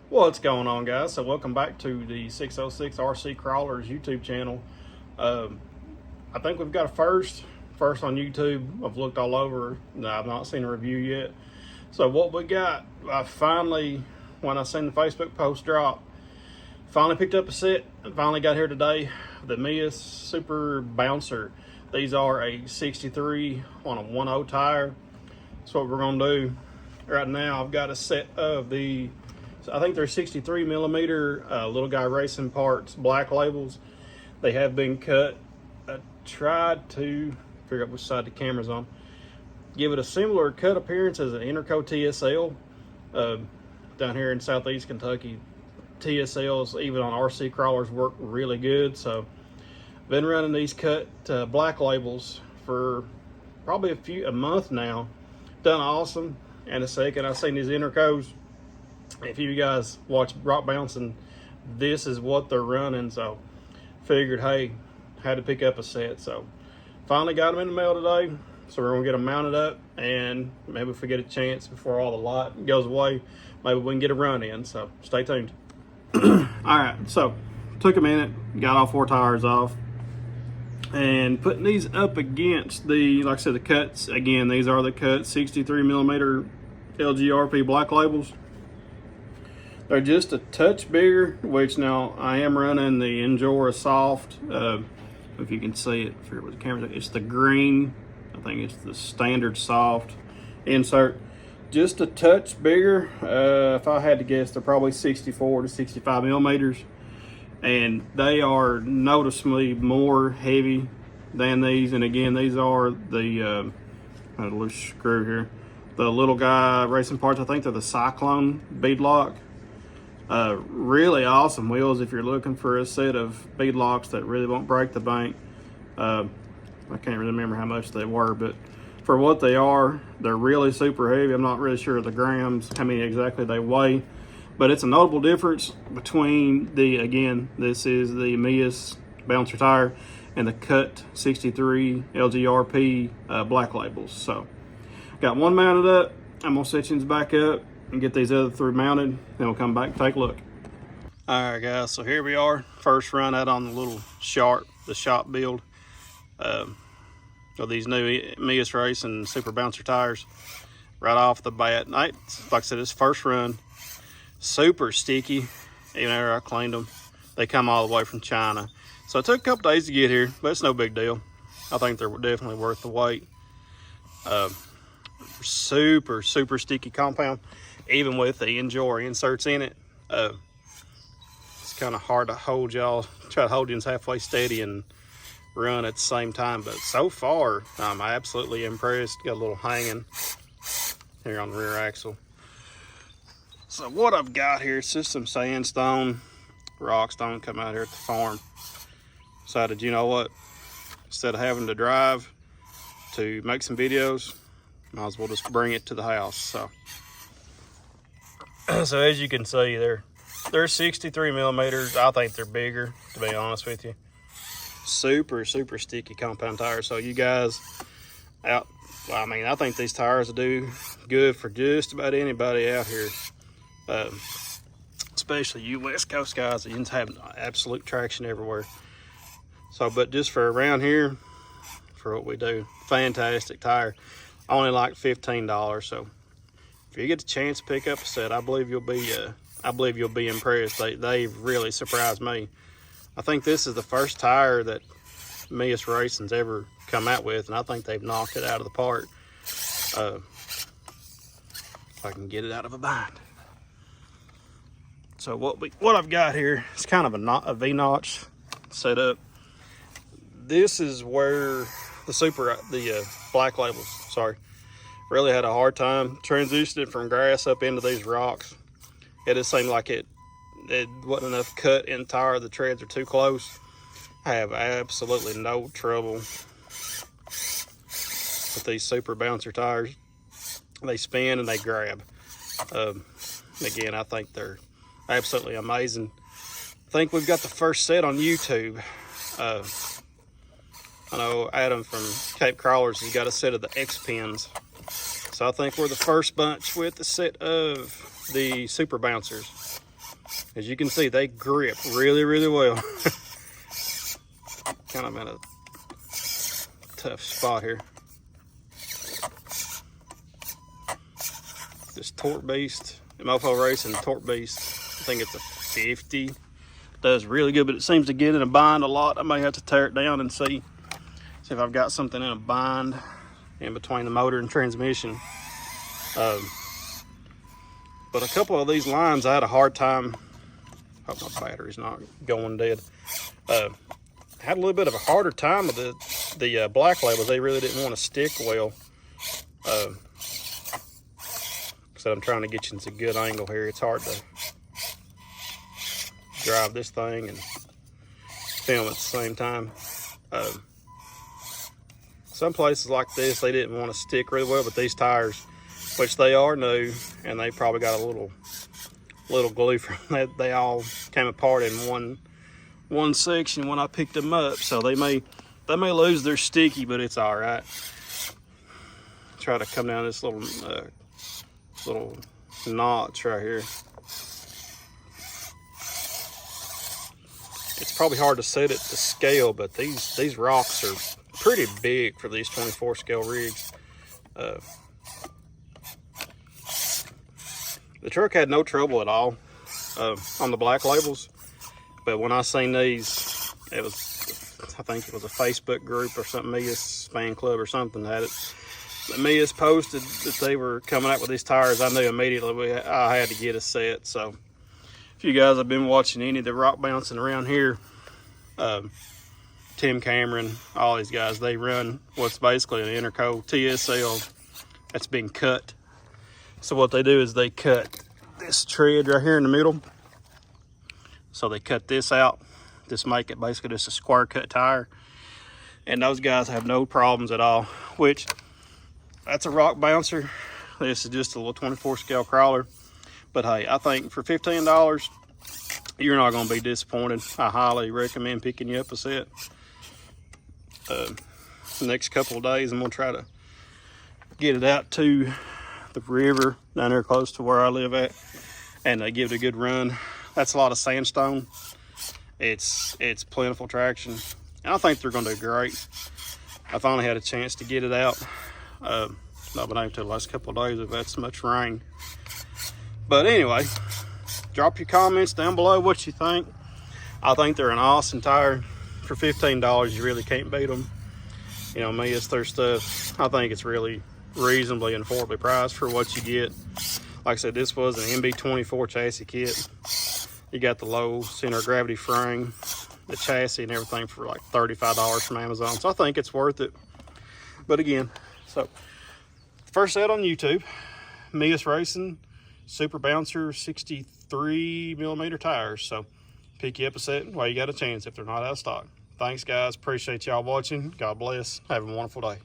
What's going on, guys? So welcome back to the 606 RC Crawlers YouTube channel. I think we've got a first on YouTube. I've looked all over. No, I've not seen a review yet. So what we got, I finally, when I seen the Facebook post drop, finally picked up a set and finally got here today. The MEUS Super Bouncer. These are a 63 on a 1.0 tire. That's what we're gonna do right now. I've got a set of the, I think they're 63 millimeter Little Guy Racing Parts black labels. They have been cut. I tried to figure out which side the camera's on. Give it a similar cut appearance as an Interco TSL. Down here in Southeast Kentucky, TSLs, even on RC crawlers, work really good. So I've been running these cut black labels for probably a month now. Done awesome. In a second, I've seen these Intercos. If you guys watch rock bouncing, this is what they're running. So figured, hey, had to pick up a set. So finally got them in the mail today. So we're gonna get them mounted up, and maybe if we get a chance before all the light goes away, maybe we can get a run in. So stay tuned. All right, so took a minute, got all 4 tires off, and putting these up against the, like I said, the cuts. Again, these are the cut 63 millimeter LGRP black labels. They're just a touch bigger, which now I am running the Endura Soft. If you can see it, I forget what the camera is. It's the green. I think it's the standard soft insert. Just a touch bigger. If I had to guess, they're probably 64 to 65 millimeters. And they are noticeably more heavy than these. And again, these are the, a loose screw here, the Little Guy Racing Parts. I think they're the Cyclone beadlock. Really awesome wheels if you're looking for a set of beadlocks that really won't break the bank. I can't really remember how much they were, but for what they are, they're really super heavy. I'm not really sure of the grams, how many exactly they weigh, but it's a notable difference between the, again, this is the MEUS Bouncer tire and the Cut 63 LGRP black labels. So got one mounted up. I'm gonna set these back up and get these other 3 mounted, then we'll come back and take a look. All right, guys, so here we are. First run out on the little the shop build of these new MEUS Racing Super Bouncer tires. Right off the bat, like I said, this first run, super sticky. Even after I cleaned them, they come all the way from China. So it took a couple days to get here, but it's no big deal. I think they're definitely worth the wait. Super sticky compound, even with the Endura inserts in it. It's kind of hard to hold y'all, try to hold you halfway steady and run at the same time, but so far I'm absolutely impressed. Got a little hanging here on the rear axle. So what I've got here is just some sandstone, rockstone come out here at the farm. Decided, you know what, instead of having to drive to make some videos, might as well just bring it to the house. So as you can see, they're 63 millimeters. I think they're bigger, to be honest with you. Super sticky compound tires. So you guys out, I mean, I think these tires will do good for just about anybody out here, especially you West Coast guys that you have absolute traction everywhere. So, but just for around here, for what we do, fantastic tire. Only like $15. So if you get the chance to pick up a set, I believe you'll be impressed. They really surprised me. I think this is the first tire that MEUS Racing's ever come out with, and I think they've knocked it out of the park. If I can get it out of a bind. So what I've got here is kind of a V-notch setup. This is where the black labels, really had a hard time transitioning from grass up into these rocks. It just seemed like it wasn't enough cut in the tire. The treads are too close. I have absolutely no trouble with these Super Bouncer tires. They spin and they grab. Again, I think they're absolutely amazing. I think we've got the first set on YouTube. I know Adam from Cape Crawlers has got a set of the X pins. So I think we're the first bunch with the set of the Super Bouncers. As you can see, they grip really, really well. Kind of in a tough spot here. This Torque Beast, Mofo Racing Torque Beast, I think it's a 50. Does really good, but it seems to get in a bind a lot. I may have to tear it down and see if I've got something in a bind in between the motor and transmission. But a couple of these lines I had a hard time. Hope my battery's not going dead. Had a little bit of a harder time with the black labels. They really didn't want to stick well. So I'm trying to get you into a good angle here. It's hard to drive this thing and film at the same time. Some places like this, they didn't want to stick really well, but these tires, which they are new, and they probably got a little glue from that. They all came apart in one section when I picked them up, so they may lose their sticky, but it's all right. Try to come down this little notch right here. It's probably hard to set it to scale, but these rocks are pretty big for these 24 scale rigs. The truck had no trouble at all on the black labels, but when I seen these, I think it was a Facebook group or something, MEUS fan club or something had it. The MEUS posted that they were coming out with these tires. I knew immediately I had to get a set. So if you guys have been watching any of the rock bouncing around here, Tim Cameron, all these guys, they run what's basically an Interco TSL that's been cut. So what they do is they cut this tread right here in the middle. So they cut this out, just make it basically just a square cut tire. And those guys have no problems at all, which that's a rock bouncer. This is just a little 24 scale crawler. But hey, I think for $15, you're not gonna be disappointed. I highly recommend picking you up a set. The next couple of days, I'm gonna try to get it out to the river down there close to where I live at, and give it a good run. That's a lot of sandstone. It's plentiful traction, and I think they're gonna do great. I finally had a chance to get it out. Not been able to the last couple of days. We've had so much rain. But anyway, drop your comments down below what you think. I think they're an awesome tire. For $15, you really can't beat them. You know, MEUS, their stuff, I think it's really reasonably and affordably priced for what you get. Like I said, this was an MB24 chassis kit. You got the low center of gravity frame, the chassis and everything for like $35 from Amazon. So I think it's worth it. But again, so first set on YouTube, MEUS Racing Super Bouncer 63mm tires. So pick you up a set while you got a chance if they're not out of stock. Thanks guys, appreciate y'all watching. God bless, have a wonderful day.